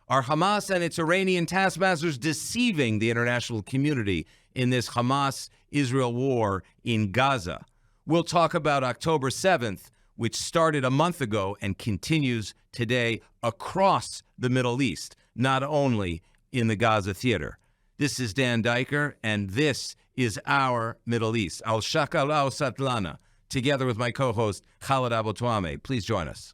Are Hamas and its Iranian taskmasters deceiving the international community in this Hamas-Israel war in Gaza? We'll talk about October 7th, which started a month ago and continues today across the Middle East, not only in the Gaza theater. This is Dan Diker, and this is Our Middle East. Al-Shakalau Satlana, together with my co-host, Khaled Abu Toameh. Please join us.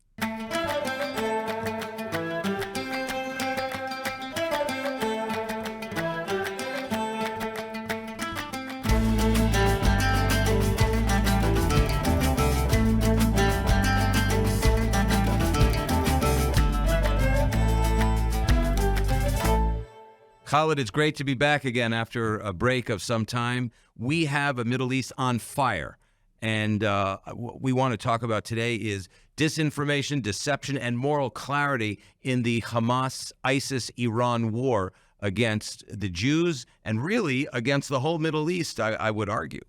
Khaled, it's great to be back again after a break of some time. We have a Middle East on fire, and what we want to talk about today is disinformation, deception, and moral clarity in the Hamas-ISIS-Iran war against the Jews and really against the whole Middle East, I would argue.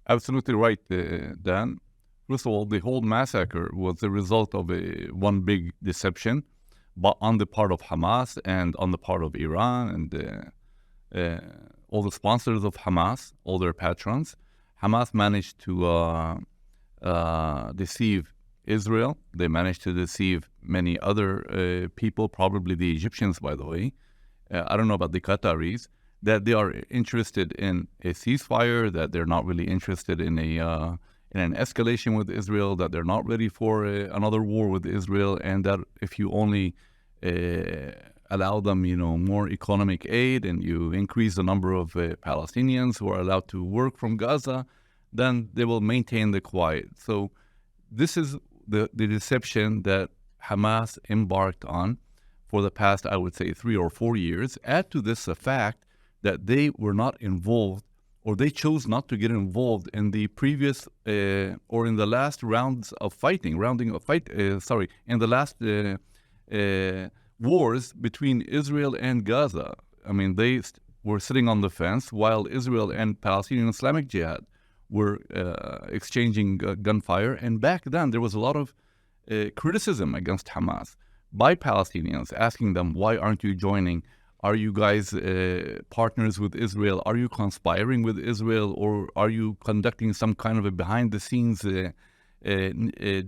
Absolutely right, Dan. First of all, the whole massacre was the result of one big deception, but on the part of Hamas and on the part of Iran and all the sponsors of Hamas, all their patrons. Hamas managed to deceive Israel. They managed to deceive many other people, probably the Egyptians, by the way. I don't know about the Qataris, that they are interested in a ceasefire, that they're not really interested in an escalation with Israel, that they're not ready for another war with Israel, and that if you only allow them, more economic aid, and you increase the number of Palestinians who are allowed to work from Gaza, then they will maintain the quiet. So this is the deception that Hamas embarked on for the past, I would say, 3 or 4 years. Add to this the fact that they were not involved, or they chose not to get involved in the previous or in the last rounds of fighting, in the last wars between Israel and Gaza. I mean, they were sitting on the fence while Israel and Palestinian Islamic Jihad were exchanging gunfire. And back then, there was a lot of criticism against Hamas by Palestinians, asking them, why aren't you joining? Are you guys partners with Israel? Are you conspiring with Israel? Or are you conducting some kind of a behind-the-scenes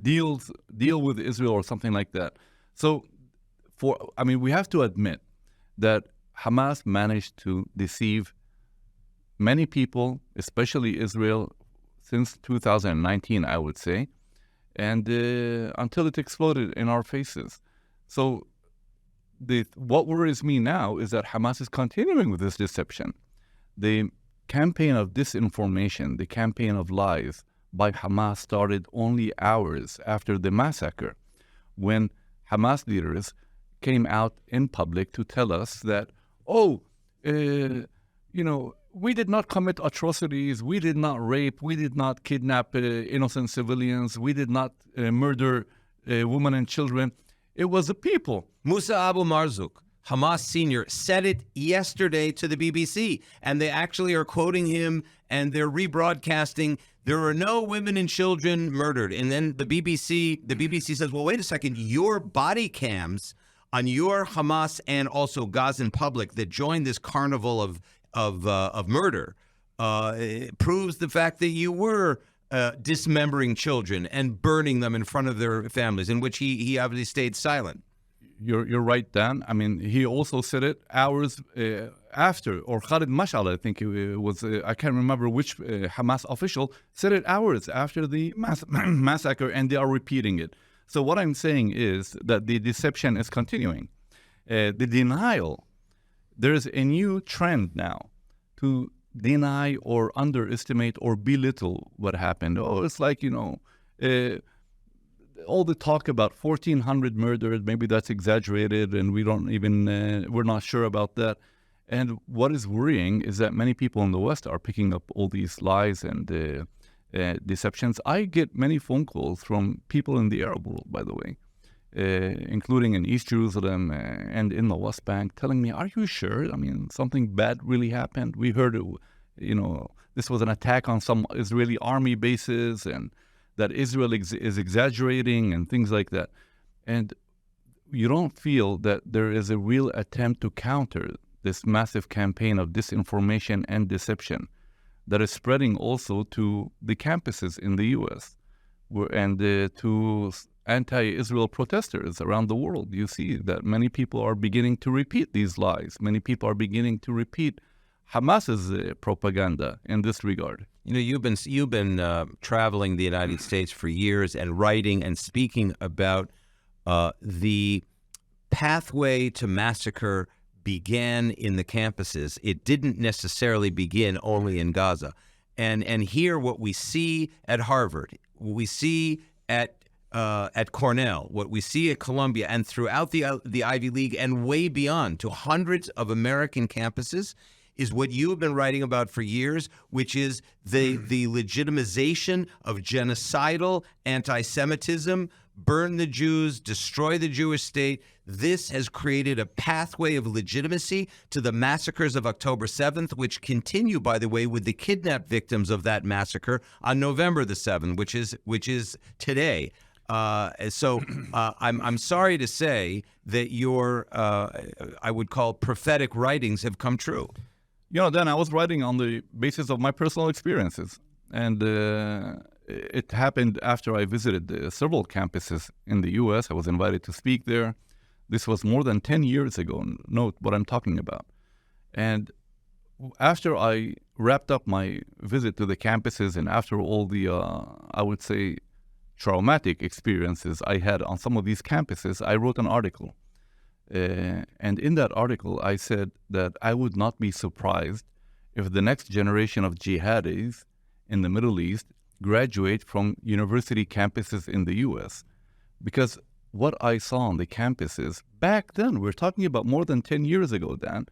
deal with Israel or something like that? So, we have to admit that Hamas managed to deceive many people, especially Israel, since 2019, I would say, and until it exploded in our faces. So what worries me now is that Hamas is continuing with this deception. The campaign of disinformation, the campaign of lies by Hamas started only hours after the massacre, when Hamas leaders came out in public to tell us that, we did not commit atrocities, we did not rape, we did not kidnap innocent civilians, we did not murder women and children. It was the people. Musa Abu Marzouk, Hamas senior, said it yesterday to the BBC, and they actually are quoting him, and they're rebroadcasting, there are no women and children murdered. And then the BBC says, well, wait a second, your body cams on your Hamas and also Gazan public that joined this carnival of murder proves the fact that you were dismembering children and burning them in front of their families, in which he obviously stayed silent. You're right, Dan. I mean, he also said it hours after, or Khalid Mashal, I think it was, I can't remember which Hamas official, said it hours after the massacre, and they are repeating it. So what I'm saying is that the deception is continuing. The denial, there's a new trend now to deny or underestimate or belittle what happened. It's like, all the talk about 1,400 murdered, maybe that's exaggerated, and we're not sure about that. And what is worrying is that many people in the West are picking up all these lies and deceptions. I get many phone calls from people in the Arab world, by the way, including in East Jerusalem and in the West Bank, telling me, are you sure? I mean, something bad really happened. We heard, this was an attack on some Israeli army bases, and that Israel is exaggerating and things like that. And you don't feel that there is a real attempt to counter this massive campaign of disinformation and deception that is spreading also to the campuses in the U.S. and to anti-Israel protesters around the world. You see that many people are beginning to repeat these lies. Many people are beginning to repeat Hamas's propaganda in this regard. You know, you've been traveling the United States for years and writing and speaking about the pathway to massacre began in the campuses. It didn't necessarily begin only in Gaza. And here, what we see at Harvard, what we see at Cornell, what we see at Columbia, and throughout the Ivy League and way beyond to hundreds of American campuses, is what you have been writing about for years, which is the legitimization of genocidal anti-Semitism, burn the Jews, destroy the Jewish state. This has created a pathway of legitimacy to the massacres of October 7th, which continue, by the way, with the kidnapped victims of that massacre on November the 7th, which is today. So I'm sorry to say that your, I would call, prophetic writings have come true. You know, Dan, I was writing on the basis of my personal experiences. And it happened after I visited several campuses in the U.S. I was invited to speak there. This was more than 10 years ago. Note what I'm talking about. And after I wrapped up my visit to the campuses and after all the, I would say, traumatic experiences I had on some of these campuses, I wrote an article. And in that article, I said that I would not be surprised if the next generation of jihadis in the Middle East graduate from university campuses in the U.S. Because what I saw on the campuses back then, we're talking about more than 10 years ago, Dan,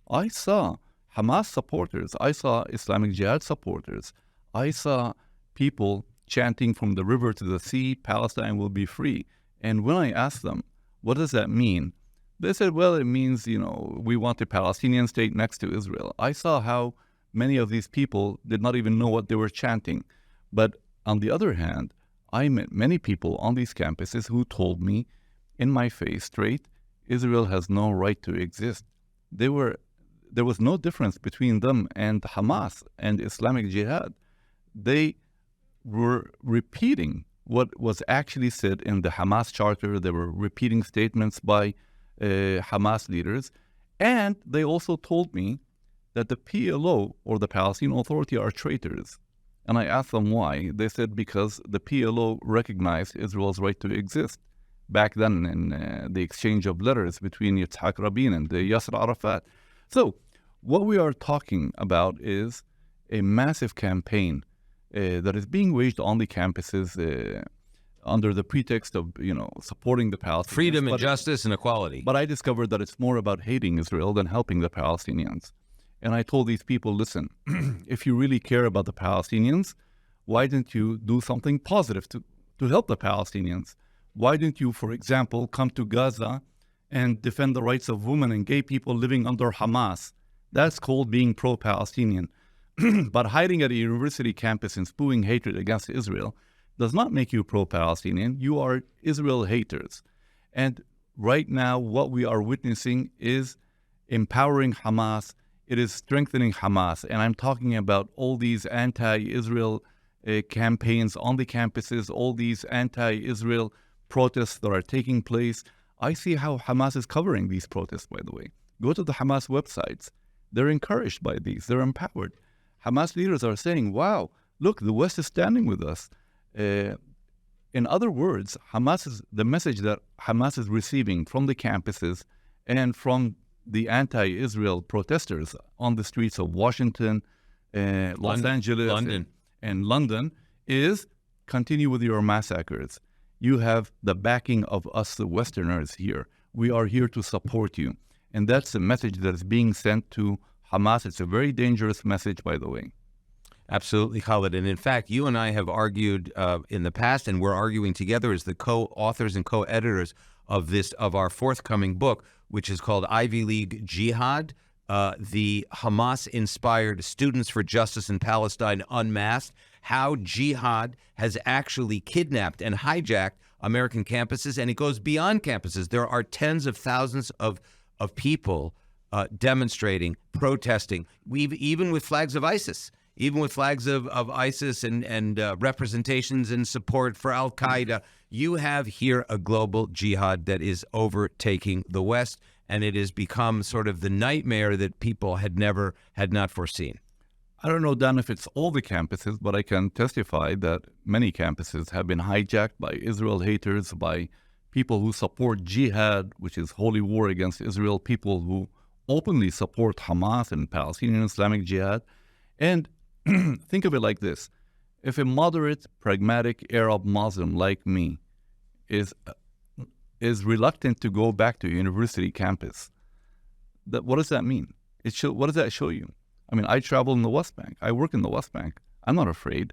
I saw Hamas supporters, I saw Islamic Jihad supporters, I saw people chanting from the river to the sea, Palestine will be free. And when I asked them, what does that mean? They said, well, it means, you know, we want a Palestinian state next to Israel. I saw how many of these people did not even know what they were chanting. But on the other hand, I met many people on these campuses who told me in my face straight, Israel has no right to exist. There was no difference between them and Hamas and Islamic Jihad. They were repeating what was actually said in the Hamas charter. They were repeating statements by Hamas leaders. And they also told me that the PLO or the Palestinian Authority are traitors. And I asked them why. They said because the PLO recognized Israel's right to exist back then in the exchange of letters between Yitzhak Rabin and Yasser Arafat. So what we are talking about is a massive campaign that is being waged on the campuses under the pretext of, you know, supporting the Palestinians. Freedom and justice and equality. But I discovered that it's more about hating Israel than helping the Palestinians. And I told these people, listen, if you really care about the Palestinians, why didn't you do something positive to help the Palestinians? Why didn't you, for example, come to Gaza and defend the rights of women and gay people living under Hamas? That's called being pro-Palestinian. But hiding at a university campus and spewing hatred against Israel does not make you pro-Palestinian. You are Israel haters. And right now, what we are witnessing is empowering Hamas. It is strengthening Hamas. And I'm talking about all these anti-Israel campaigns on the campuses, all these anti-Israel protests that are taking place. I see how Hamas is covering these protests, by the way. Go to the Hamas websites. They're encouraged by these. They're empowered. Hamas leaders are saying, wow, look, the West is standing with us. In other words, the message that Hamas is receiving from the campuses and from the anti-Israel protesters on the streets of Washington, Los Angeles, and London is continue with your massacres. You have the backing of us, the Westerners here. We are here to support you. And that's the message that is being sent to Hamas. It's a very dangerous message, by the way. Absolutely, Khaled. And in fact, you and I have argued in the past, and we're arguing together as the co-authors and co-editors of our forthcoming book, which is called Ivy League Jihad, the Hamas-inspired Students for Justice in Palestine Unmasked, how Jihad has actually kidnapped and hijacked American campuses, and it goes beyond campuses. There are tens of thousands of people demonstrating, protesting, even with flags of ISIS. Even with flags of ISIS and representations and support for Al-Qaeda, you have here a global jihad that is overtaking the West, and it has become sort of the nightmare that people had not foreseen. I don't know, Dan, if it's all the campuses, but I can testify that many campuses have been hijacked by Israel haters, by people who support Jihad, which is holy war against Israel, people who openly support Hamas and Palestinian Islamic Jihad. And think of it like this. If a moderate, pragmatic Arab Muslim like me is reluctant to go back to a university campus, what does that mean? What does that show you? I mean, I travel in the West Bank. I work in the West Bank. I'm not afraid.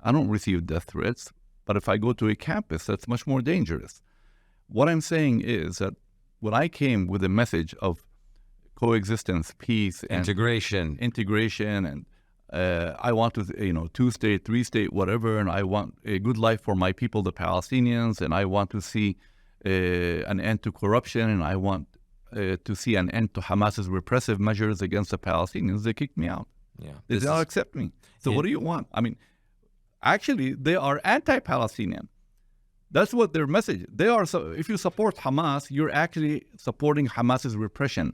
I don't receive death threats. But if I go to a campus, that's much more dangerous. What I'm saying is that when I came with a message of coexistence, peace, and integration, and I want to, 2-state, 3-state, whatever, and I want a good life for my people, the Palestinians, and I want to see an end to corruption, and I want to see an end to Hamas's repressive measures against the Palestinians. They kicked me out. Yeah, they did not accept me. So what do you want? I mean, actually, they are anti-Palestinian. That's what their message. They are. So if you support Hamas, you're actually supporting Hamas's repression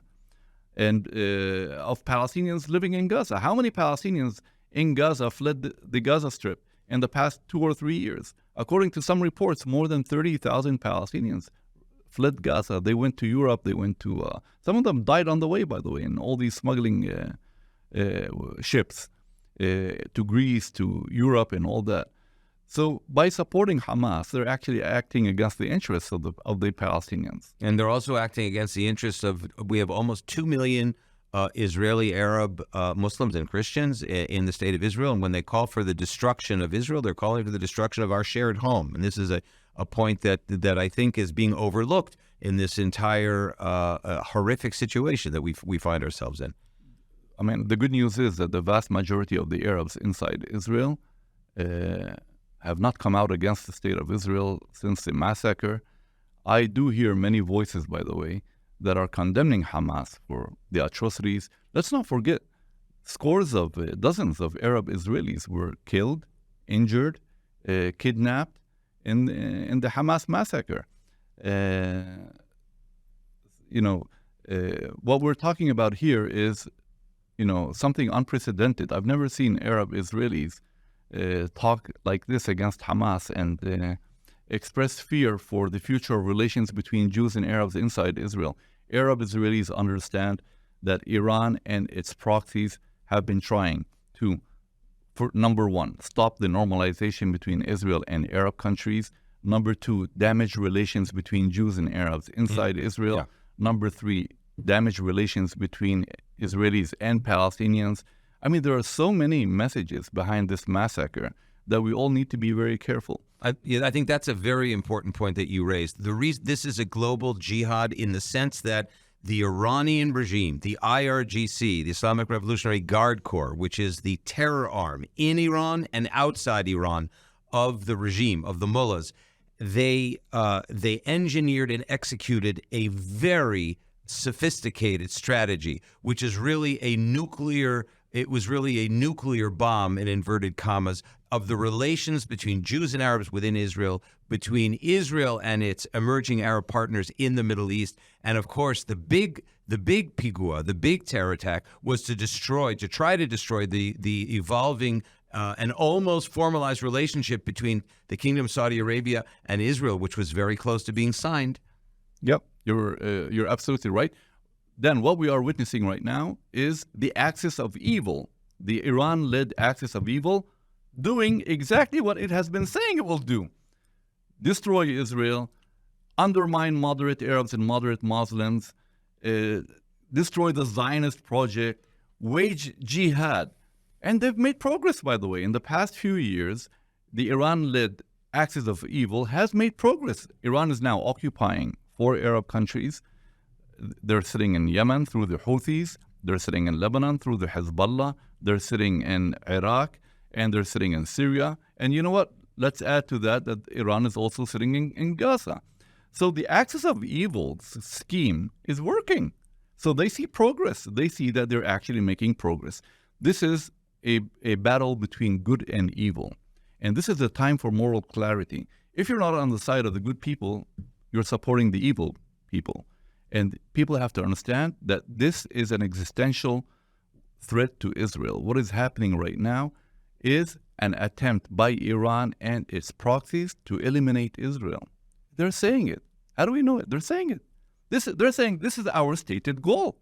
and of Palestinians living in Gaza. How many Palestinians in Gaza fled the Gaza Strip in the past 2 or 3 years? According to some reports, more than 30,000 Palestinians fled Gaza. They went to Europe. They went to, some of them died on the way, by the way, in all these smuggling ships to Greece, to Europe, and all that. So by supporting Hamas, they're actually acting against the interests of the Palestinians. And they're also acting against the interests of, we have almost 2 million Israeli Arab Muslims and Christians in the state of Israel. And when they call for the destruction of Israel, they're calling for the destruction of our shared home. And this is a point that I think is being overlooked in this entire horrific situation that we find ourselves in. I mean, the good news is that the vast majority of the Arabs inside Israel have not come out against the state of Israel since the massacre. I do hear many voices, by the way, that are condemning Hamas for the atrocities. Let's not forget, dozens of Arab Israelis were killed, injured, kidnapped in the Hamas massacre. What we're talking about here is, something unprecedented. I've never seen Arab Israelis talk like this against Hamas and express fear for the future relations between Jews and Arabs inside Israel. Arab Israelis understand that Iran and its proxies have been trying to, for number one, stop the normalization between Israel and Arab countries. Number two, damage relations between Jews and Arabs inside Israel. Yeah. Number three, damage relations between Israelis and Palestinians. I mean, there are so many messages behind this massacre that we all need to be very careful. I think that's a very important point that you raised. The reason this is a global jihad in the sense that the Iranian regime, the IRGC, the Islamic Revolutionary Guard Corps, which is the terror arm in Iran and outside Iran of the regime, of the mullahs, they engineered and executed a very sophisticated strategy, which is really a nuclear bomb, in inverted commas, of the relations between Jews and Arabs within Israel, between Israel and its emerging Arab partners in the Middle East. And of course, the big pigua, the big terror attack was to try to destroy the evolving and almost formalized relationship between the Kingdom of Saudi Arabia and Israel, which was very close to being signed. Yep, you're absolutely right. Then what we are witnessing right now is the axis of evil, the Iran-led axis of evil, doing exactly what it has been saying it will do. Destroy Israel, undermine moderate Arabs and moderate Muslims, destroy the Zionist project, wage jihad. And they've made progress, by the way. In the past few years, the Iran-led axis of evil has made progress. Iran is now occupying 4 Arab countries. They're sitting in Yemen through the Houthis. They're sitting in Lebanon through the Hezbollah. They're sitting in Iraq. And they're sitting in Syria. And you know what? let's add to that Iran is also sitting in Gaza. So the axis of evil's scheme is working. So they see progress. They see that they're actually making progress. This is a battle between good and evil. And this is a time for moral clarity. If you're not on the side of the good people, you're supporting the evil people. And people have to understand that this is an existential threat to Israel. What is happening right now is an attempt by Iran and its proxies to eliminate Israel. They're saying it. How do we know it? They're saying it. They're saying this is our stated goal.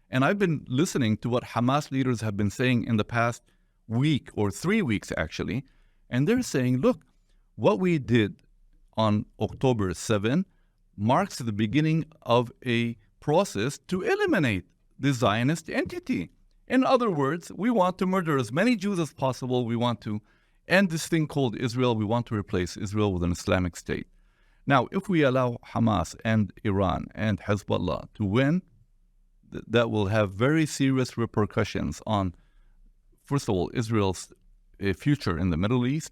And I've been listening to what Hamas leaders have been saying in the past week or 3 weeks, actually. And they're saying, look, what we did on October 7 marks the beginning of a process to eliminate the Zionist entity. In other words, we want to murder as many Jews as possible. We want to end this thing called Israel. We want to replace Israel with an Islamic state. Now, if we allow Hamas and Iran and Hezbollah to win, that will have very serious repercussions on, first of all, Israel's future in the Middle East.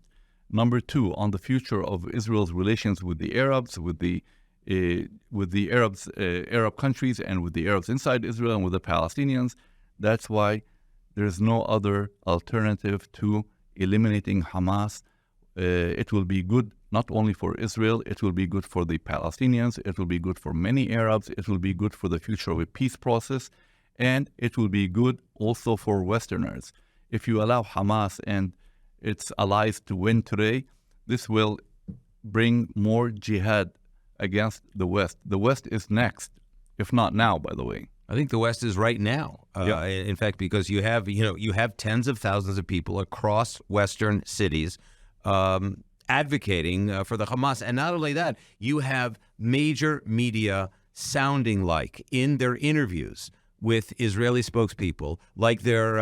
Number two, on the future of Israel's relations with the Arabs, with the Arab countries, and with the Arabs inside Israel and with the Palestinians. That's why there's no other alternative to eliminating Hamas. It will be good not only for Israel, it will be good for the Palestinians, it will be good for many Arabs, it will be good for the future of a peace process, and it will be good also for Westerners. If you allow Hamas and its allies to win today, this will bring more jihad against the West. The West is next, if not now, by the way. I think the West is right now. Yeah. In fact, because you have tens of thousands of people across Western cities advocating for the Hamas. And not only that, you have major media sounding like in their interviews with Israeli spokespeople, like their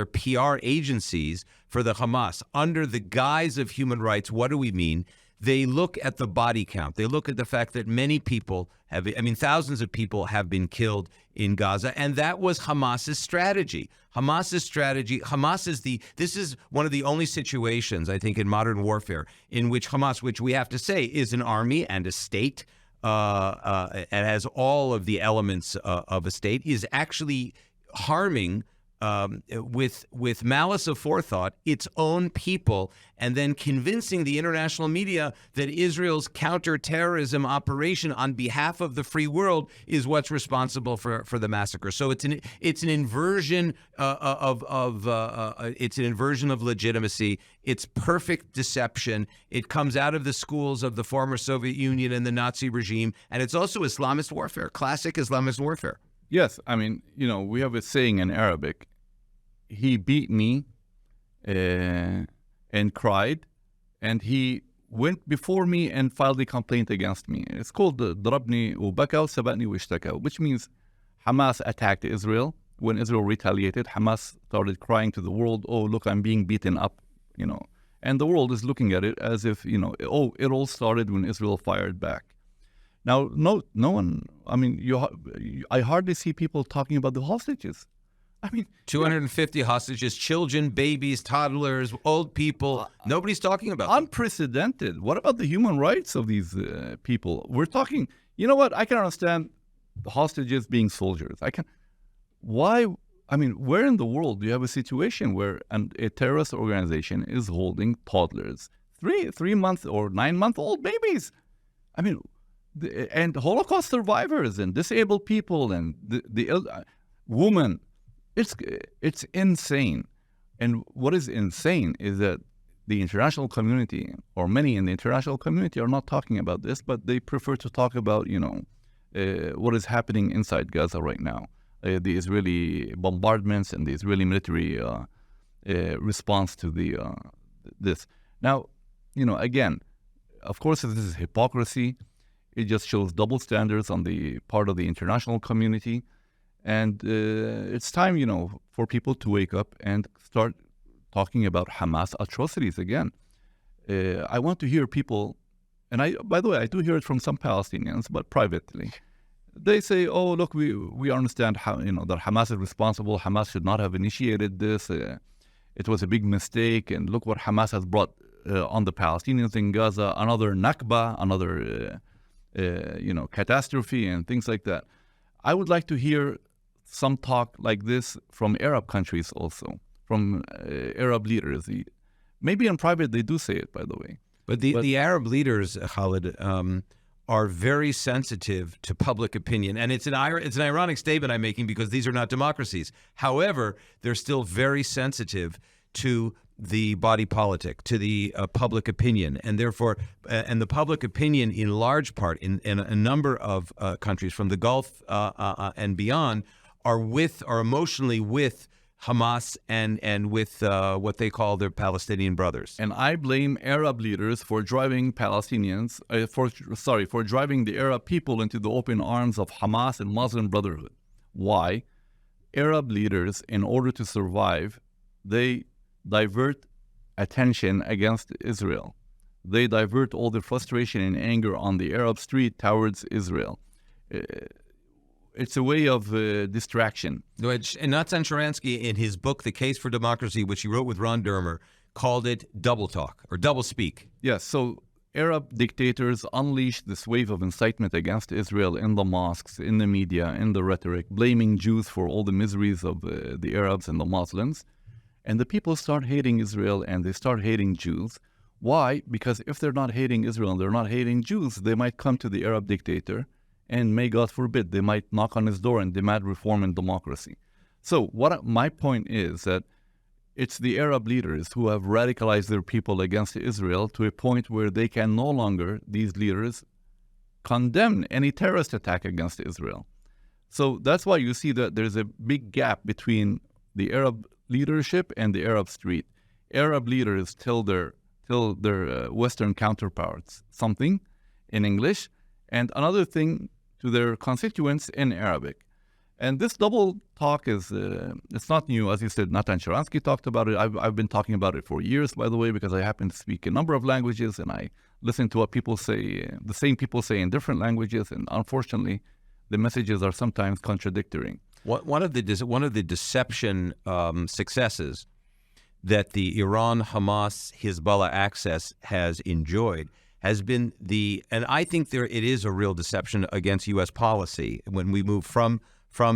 PR agencies for the Hamas, under the guise of human rights. What do we mean? They look at the body count. They look at the fact that many people thousands of people have been killed in Gaza, and that was Hamas's strategy. This is one of the only situations, I think, in modern warfare in which Hamas, which we have to say is an army and a state, and has all of the elements of a state, is actually harming with malice aforethought its own people, and then convincing the international media that Israel's counterterrorism operation on behalf of the free world is what's responsible for the massacre. So it's an inversion it's an inversion of legitimacy. It's perfect deception. It comes out of the schools of the former Soviet Union and the Nazi regime, and it's also Islamist warfare, classic Islamist warfare. Yes, I mean, we have a saying in Arabic, he beat me and cried, and he went before me and filed a complaint against me. It's called ضربني وبكى وسبقني واشتكى, which means Hamas attacked Israel. When Israel retaliated, Hamas started crying to the world, oh, look, I'm being beaten up, And the world is looking at it as if, it all started when Israel fired back. Now, no one, I hardly see people talking about the hostages. 250 hostages, children, babies, toddlers, old people. Nobody's talking about them. Unprecedented. What about the human rights of these people? We're talking, I can understand the hostages being soldiers. Where in the world do you have a situation where a terrorist organization is holding toddlers, 3-month or 9-month-old babies? And Holocaust survivors and disabled people and the women. It's insane. And what is insane is that the international community, or many in the international community, are not talking about this, but they prefer to talk about, what is happening inside Gaza right now. The Israeli bombardments and the Israeli military response to this. Now, again, of course, this is hypocrisy. It just shows double standards on the part of the international community. And it's time, for people to wake up and start talking about Hamas atrocities again. I want to hear people, and by the way, I do hear it from some Palestinians, but privately. They say, oh, look, we understand how, that Hamas is responsible. Hamas should not have initiated this. it was a big mistake, and look what Hamas has brought on the Palestinians in Gaza, another Nakba, another catastrophe and things like that. I would like to hear some talk like this from Arab countries also, from Arab leaders. Maybe in private they do say it, by the way. But the Arab leaders, Khaled, are very sensitive to public opinion. And it's an ironic statement I'm making because these are not democracies. However, they're still very sensitive to the body politic, to the public opinion. And therefore, and the public opinion in large part in a number of countries from the Gulf and beyond are emotionally with Hamas and with what they call their Palestinian brothers. And I blame Arab leaders for driving Palestinians, for driving the Arab people into the open arms of Hamas and Muslim Brotherhood. Why? Arab leaders, in order to survive, they divert attention against Israel. They divert all the frustration and anger on the Arab street towards Israel. It's a way of distraction. And Natan Sharansky, in his book, The Case for Democracy, which he wrote with Ron Dermer, called it double talk or double speak. Yes, so Arab dictators unleashed this wave of incitement against Israel in the mosques, in the media, in the rhetoric, blaming Jews for all the miseries of the Arabs and the Muslims. And the people start hating Israel and they start hating Jews. Why? Because if they're not hating Israel and they're not hating Jews, they might come to the Arab dictator and may God forbid, they might knock on his door and demand reform and democracy. So my point is that it's the Arab leaders who have radicalized their people against Israel to a point where they can no longer, these leaders, condemn any terrorist attack against Israel. So that's why you see that there's a big gap between the Arab leadership and the Arab street. Arab leaders tell their Western counterparts something in English and another thing to their constituents in Arabic. And this double talk is, it's not new. As you said, Natan Sharansky talked about it. I've been talking about it for years, by the way, because I happen to speak a number of languages and I listen to what people say, the same people say in different languages. And unfortunately, the messages are sometimes contradictory. One of the deception successes that the Iran-Hamas-Hezbollah axis has enjoyed has been and I think it is a real deception against U.S. policy when we move from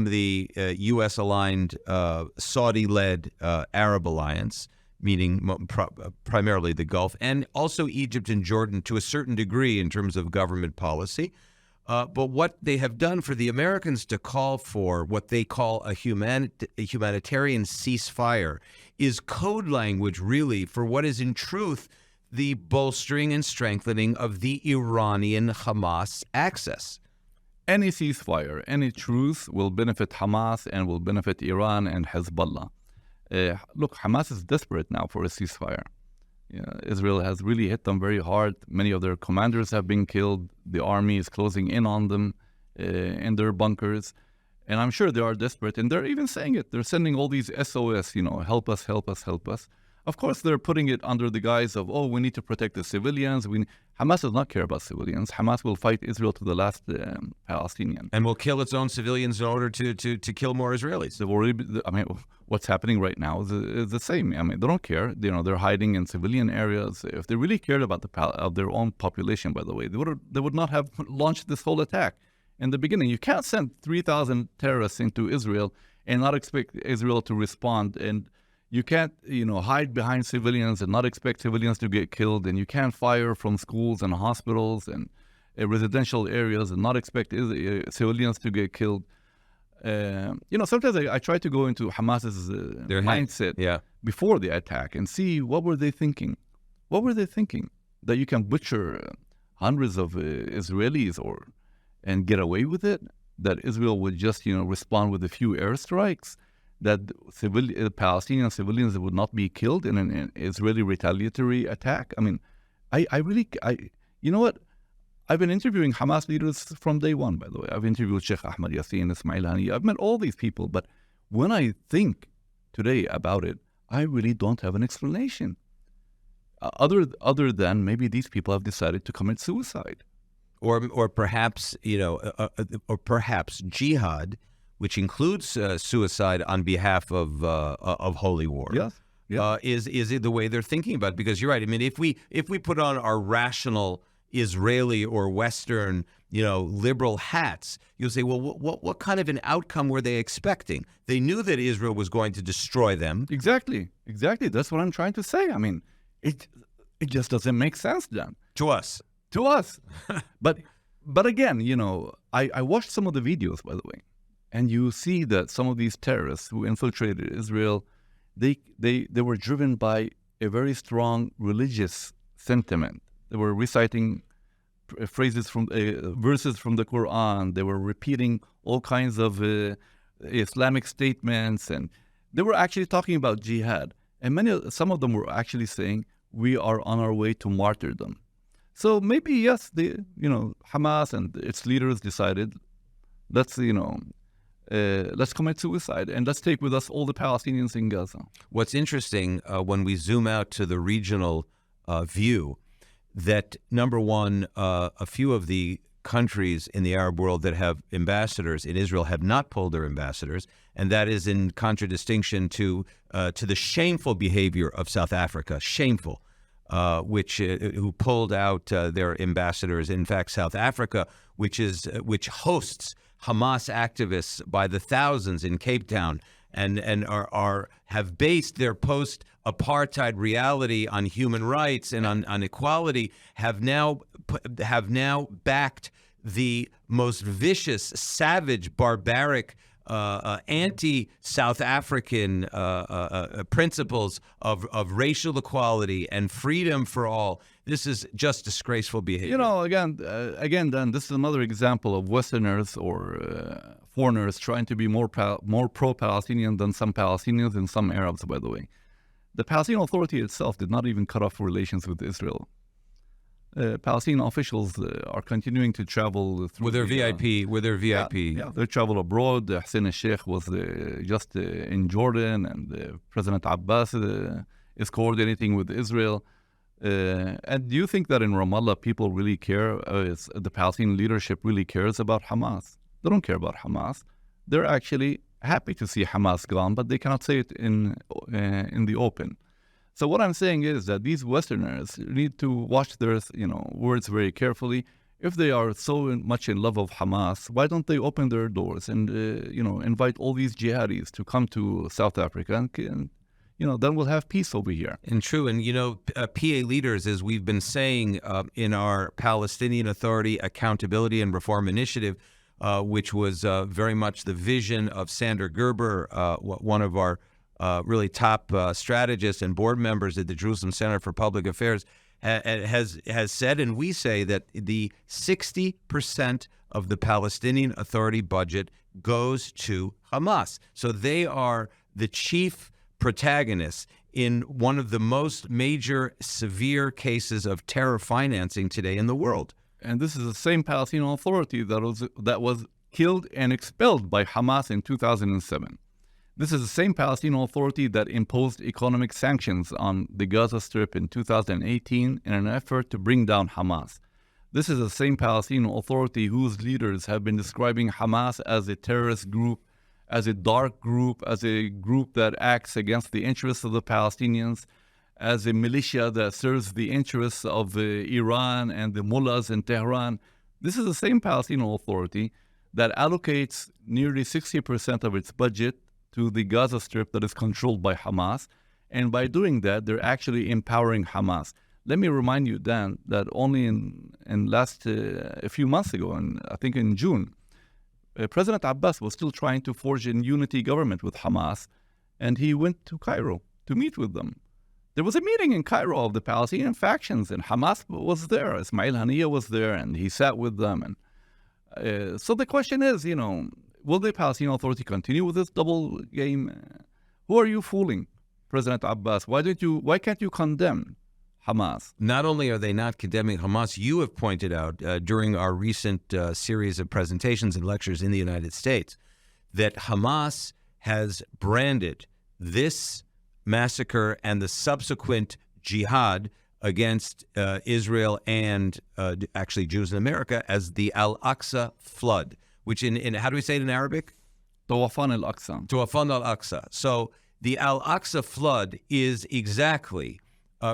the U.S.-aligned, Saudi-led Arab alliance, meaning primarily the Gulf, and also Egypt and Jordan to a certain degree in terms of government policy. But what they have done for the Americans to call for what they call a humanitarian ceasefire is code language, really, for what is in truth the bolstering and strengthening of the Iranian-Hamas axis. Any ceasefire, any truce will benefit Hamas and will benefit Iran and Hezbollah. Look, Hamas is desperate now for a ceasefire. Israel has really hit them very hard. Many of their commanders have been killed. The army is closing in on them in their bunkers. And I'm sure they are desperate. And they're even saying it. They're sending all these SOS, help us, help us, help us. Of course, they're putting it under the guise of, we need to protect the civilians. Hamas does not care about civilians. Hamas will fight Israel to the last Palestinian. And will kill its own civilians in order to kill more Israelis. What's happening right now is the same. They don't care. They're hiding in civilian areas. If they really cared about of their own population, by the way, they would not have launched this whole attack in the beginning. You can't send 3,000 terrorists into Israel and not expect Israel to respond. And you can't, hide behind civilians and not expect civilians to get killed. And you can't fire from schools and hospitals and residential areas and not expect civilians to get killed. Sometimes I try to go into Hamas's their mindset before the attack and see what were they thinking. What were they thinking? That you can butcher hundreds of Israelis and get away with it? That Israel would just, respond with a few airstrikes? That Palestinian civilians would not be killed in an Israeli retaliatory attack? You know what? I've been interviewing Hamas leaders from day one, by the way. I've interviewed Sheikh Ahmed Yassin, Ismail Hani. I've met all these people. But when I think today about it, I really don't have an explanation. Other than maybe these people have decided to commit suicide. Or perhaps, or perhaps jihad, which includes suicide on behalf of holy war. Yes. is it the way they're thinking about it? Because you're right. I mean, if we put on our rational Israeli or Western, liberal hats, you'll say, well, what kind of an outcome were they expecting? They knew that Israel was going to destroy them. Exactly. That's what I'm trying to say. I mean, it just doesn't make sense then. To us. But again, I watched some of the videos, by the way, and you see that some of these terrorists who infiltrated Israel, they were driven by a very strong religious sentiment. They were reciting phrases from verses from the Quran. They were repeating all kinds of Islamic statements, and they were actually talking about jihad. And some of them were actually saying, "We are on our way to martyrdom." So maybe yes, Hamas and its leaders decided, let's commit suicide and let's take with us all the Palestinians in Gaza. What's interesting when we zoom out to the regional view, that number one, a few of the countries in the Arab world that have ambassadors in Israel have not pulled their ambassadors, and that is in contradistinction to the shameful behavior of South Africa, shameful, who pulled out their ambassadors. In fact, South Africa, which hosts Hamas activists by the thousands in Cape Town, and have based their post-apartheid reality on human rights and on equality, have now backed the most vicious, savage, barbaric, anti-South African principles of racial equality and freedom for all. This is just disgraceful behavior. Again, Dan, this is another example of Westerners or foreigners trying to be more pro-Palestinian than some Palestinians and some Arabs, by the way. The Palestinian Authority itself did not even cut off relations with Israel. Palestinian officials are continuing to travel through with their VIP. Yeah, they travel abroad. Hussein al-Sheikh was just in Jordan, and President Abbas is coordinating with Israel. And do you think that in Ramallah people really care? The Palestinian leadership really cares about Hamas? They don't care about Hamas. They're actually happy to see Hamas gone, but they cannot say it in the open. So what I'm saying is that these Westerners need to watch their words very carefully. If they are so much in love of Hamas, why don't they open their doors and invite all these jihadis to come to South Africa and then we'll have peace over here. And true, and PA leaders, as we've been saying in our Palestinian Authority Accountability and Reform Initiative, which was very much the vision of Sander Gerber, one of our really top strategists and board members at the Jerusalem Center for Public Affairs, has said, and we say, that the 60% of the Palestinian Authority budget goes to Hamas. So they are the chief protagonists in one of the most major, severe cases of terror financing today in the world. And this is the same Palestinian Authority that was killed and expelled by Hamas in 2007. This is the same Palestinian Authority that imposed economic sanctions on the Gaza Strip in 2018 in an effort to bring down Hamas. This is the same Palestinian Authority whose leaders have been describing Hamas as a terrorist group, as a dark group, as a group that acts against the interests of the Palestinians, as a militia that serves the interests of Iran and the mullahs in Tehran. This is the same Palestinian Authority that allocates nearly 60% of its budget to the Gaza Strip that is controlled by Hamas. And by doing that, they're actually empowering Hamas. Let me remind you, Dan, that only in a few months ago, and I think in June, President Abbas was still trying to forge a unity government with Hamas, and he went to Cairo to meet with them. There was a meeting in Cairo of the Palestinian factions, and Hamas was there. Ismail Haniyeh was there, and he sat with them. And so the question is, will the Palestinian Authority continue with this double game? Who are you fooling, President Abbas? Why can't you condemn Hamas? Not only are they not condemning Hamas, you have pointed out during our recent series of presentations and lectures in the United States that Hamas has branded this massacre and the subsequent jihad against Israel and actually Jews in America as the Aqsa Flood, which in how do we say it in Arabic? Tawafan al-Aqsa. Tawafan al-Aqsa. So the Al-Aqsa Flood is exactly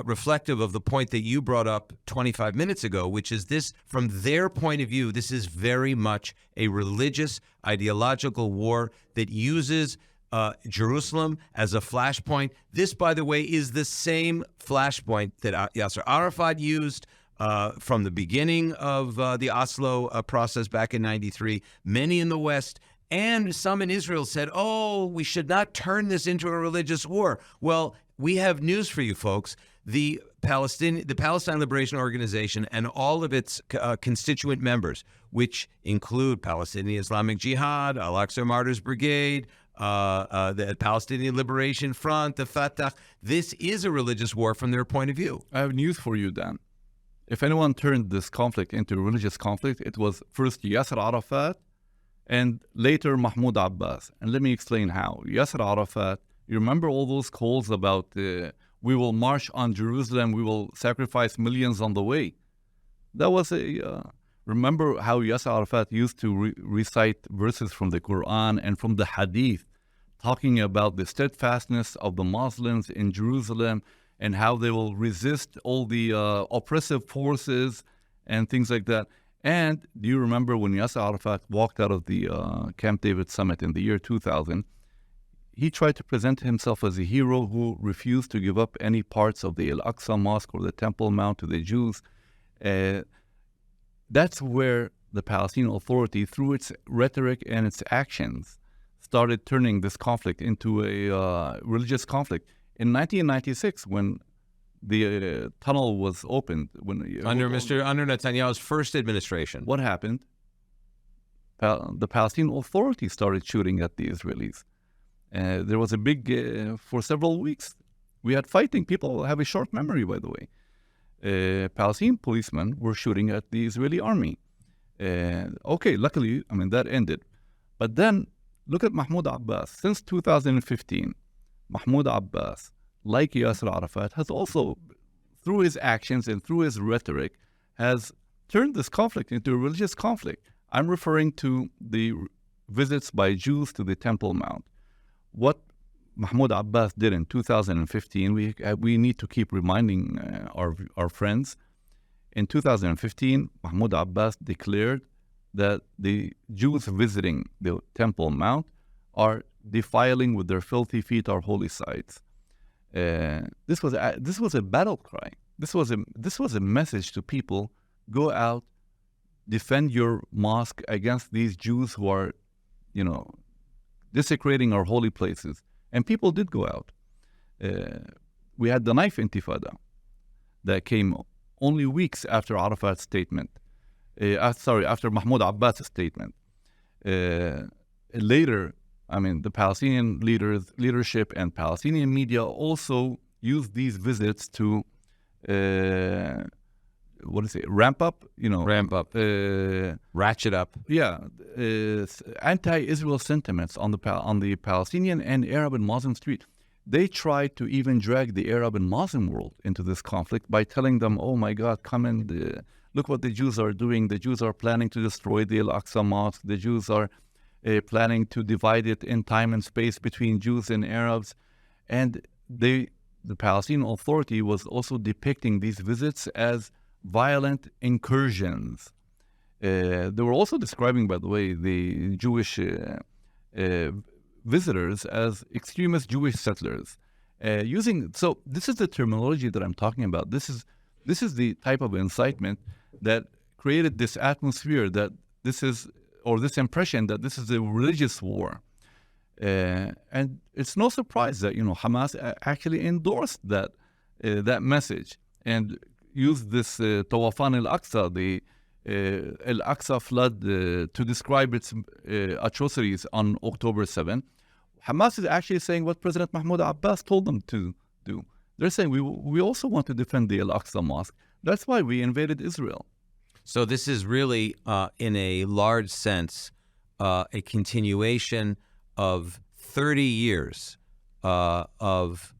reflective of the point that you brought up 25 minutes ago, which is this, from their point of view, this is very much a religious, ideological war that uses Jerusalem as a flashpoint. This, by the way, is the same flashpoint that Yasser Arafat used from the beginning of the Oslo process back in 93. Many in the West and some in Israel said, oh, we should not turn this into a religious war. Well, we have news for you folks. The Palestine Liberation Organization and all of its constituent members, which include Palestinian Islamic Jihad, Al-Aqsa Martyrs Brigade, the Palestinian Liberation Front, the Fatah, this is a religious war from their point of view. I have news for you, Dan. If anyone turned this conflict into a religious conflict, it was first Yasser Arafat and later Mahmoud Abbas. And let me explain how. Yasser Arafat, you remember all those calls about we will march on Jerusalem, we will sacrifice millions on the way. That was remember how Yasser Arafat used to recite verses from the Quran and from the Hadith, talking about the steadfastness of the Muslims in Jerusalem and how they will resist all the oppressive forces and things like that. And do you remember when Yasser Arafat walked out of the Camp David summit in the year 2000, he tried to present himself as a hero who refused to give up any parts of the Al-Aqsa Mosque or the Temple Mount to the Jews. That's where the Palestinian Authority, through its rhetoric and its actions, started turning this conflict into a religious conflict. In 1996, when the tunnel was opened, under Netanyahu's first administration, what happened? The Palestinian Authority started shooting at the Israelis. There was a big, for several weeks, we had fighting. People have a short memory, by the way. Palestinian policemen were shooting at the Israeli army. Okay, luckily, that ended. But then, look at Mahmoud Abbas. Since 2015, Mahmoud Abbas, like Yasser Arafat, has also, through his actions and through his rhetoric, has turned this conflict into a religious conflict. I'm referring to the visits by Jews to the Temple Mount. What Mahmoud Abbas did in 2015, we need to keep reminding our friends. In 2015, Mahmoud Abbas declared that the Jews visiting the Temple Mount are defiling with their filthy feet our holy sites. This was a battle cry. This was a message to people: go out, defend your mosque against these Jews who are, desecrating our holy places. And people did go out. We had the knife intifada that came only weeks after Arafat's statement. After Mahmoud Abbas' statement. Later, the Palestinian leadership and Palestinian media also used these visits to ramp up, ratchet up. Yeah, anti-Israel sentiments on the Palestinian and Arab and Muslim street. They tried to even drag the Arab and Muslim world into this conflict by telling them, oh my God, come and look what the Jews are doing. The Jews are planning to destroy the Al-Aqsa Mosque. The Jews are planning to divide it in time and space between Jews and Arabs. And the Palestinian Authority was also depicting these visits as violent incursions. They were also describing, by the way, the Jewish visitors as extremist Jewish settlers. So this is the terminology that I'm talking about. This is the type of incitement that created this atmosphere that this impression that this is a religious war. And it's no surprise that Hamas actually endorsed that message and used this Tawafan al-Aqsa, the Al-Aqsa Flood, to describe its atrocities on October 7. Hamas is actually saying what President Mahmoud Abbas told them to do. They're saying we also want to defend the Al-Aqsa Mosque. That's why we invaded Israel. So this is really, in a large sense, a continuation of 30 years of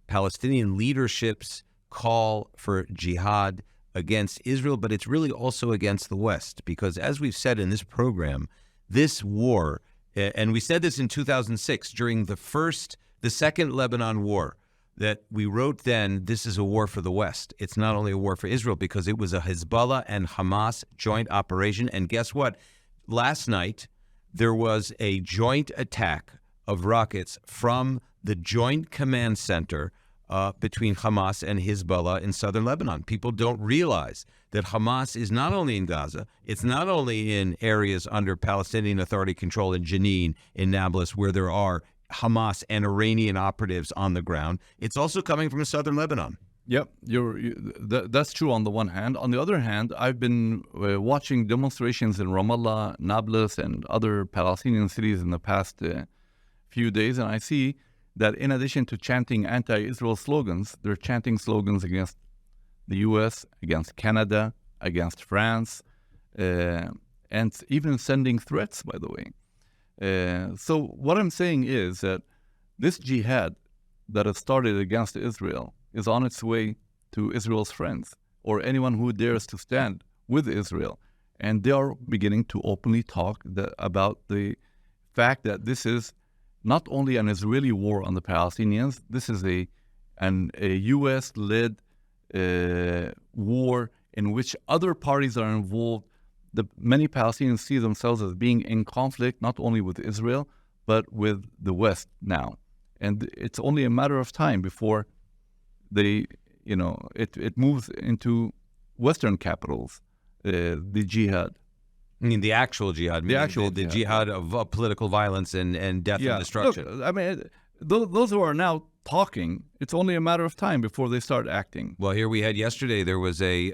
Palestinian leadership's call for jihad against Israel, but it's really also against the West, because as we've said in this program, this war, and we said this in 2006 during the first the Second Lebanon War that we wrote then, this is a war for the West. It's not only a war for Israel because it was a Hezbollah and Hamas joint operation. And guess what? Last night, there was a joint attack of rockets from the Joint Command Center between Hamas and Hezbollah in southern Lebanon. People don't realize that Hamas is not only in Gaza, it's not only in areas under Palestinian Authority control in Jenin, in Nablus, where there are Hamas and Iranian operatives on the ground. It's also coming from southern Lebanon. Yep, that's true on the one hand. On the other hand, I've been watching demonstrations in Ramallah, Nablus, and other Palestinian cities in the past few days, and I see that in addition to chanting anti-Israel slogans, they're chanting slogans against the U.S., against Canada, against France, and even sending threats, by the way. So what I'm saying is that this jihad that has started against Israel is on its way to Israel's friends or anyone who dares to stand with Israel. And they are beginning to openly talk about the fact that this is not only an Israeli war on the Palestinians, this is a U.S.-led war in which other parties are involved. Many Palestinians see themselves as being in conflict, not only with Israel, but with the West now. And it's only a matter of time before it moves into Western capitals, the jihad. I mean, the actual jihad. The jihad of political violence and death and destruction. Look, I mean, those who are now talking, it's only a matter of time before they start acting. Well, here we had yesterday, there was a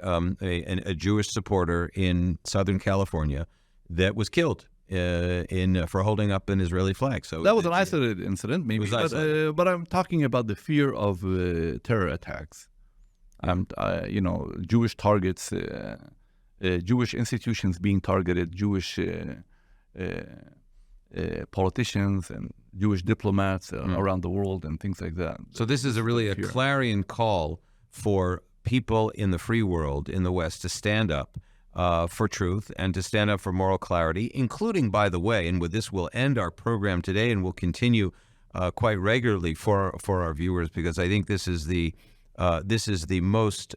Jewish supporter in Southern California that was killed for holding up an Israeli flag. So that was an isolated incident, maybe. But I'm talking about the fear of terror attacks. Jewish targets, Jewish institutions being targeted, Jewish politicians and Jewish diplomats around the world and things like that. So this is a clarion call for people in the free world, in the West, to stand up for truth and to stand up for moral clarity, including, by the way, and with this we'll end our program today and we'll continue quite regularly for our viewers, because I think this is the most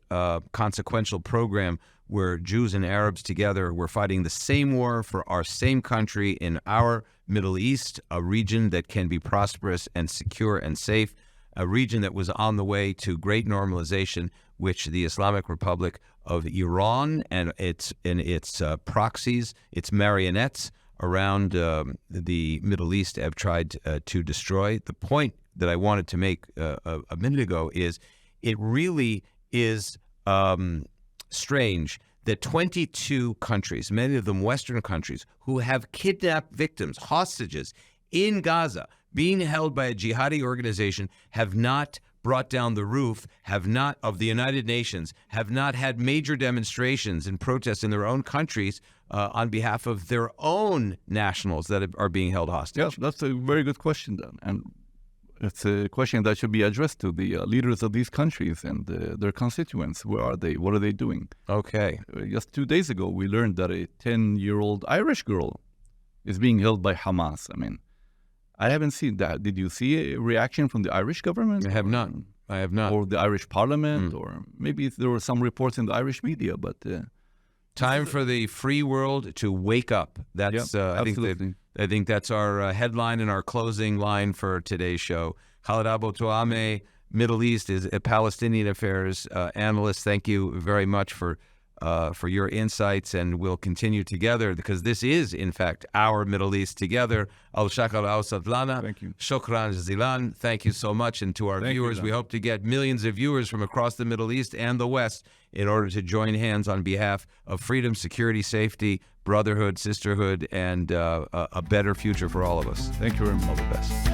consequential program where Jews and Arabs together, we're fighting the same war for our same country in our Middle East, a region that can be prosperous and secure and safe, a region that was on the way to great normalization, which the Islamic Republic of Iran and its proxies, its marionettes around the Middle East have tried to destroy. The point that I wanted to make a minute ago is it really is strange that 22 countries, many of them Western countries, who have kidnapped victims, hostages in Gaza, being held by a jihadi organization, have not brought down the roof, of the United Nations, have not had major demonstrations and protests in their own countries on behalf of their own nationals that are being held hostage. Yes, that's a very good question, Dan. And it's a question that should be addressed to the leaders of these countries and their constituents. Where are they? What are they doing? Okay. Just 2 days ago, we learned that a 10-year-old Irish girl is being held by Hamas. I mean, I haven't seen that. Did you see a reaction from the Irish government? I have not. Or the Irish parliament, or maybe there were some reports in the Irish media, but... Time for the free world to wake up. That's absolutely. I think that's our headline and our closing line for today's show. Khaled Abu Toameh, Middle East is a Palestinian affairs analyst. Thank you very much for your insights, and we'll continue together because this is, in fact, our Middle East together. Al-Shakal al-Sadlana. Thank you. Shukran jazilan. Thank you so much. And to our viewers, we hope to get millions of viewers from across the Middle East and the West in order to join hands on behalf of freedom, security, safety, brotherhood, sisterhood, and a better future for all of us. Thank you very much. All the best.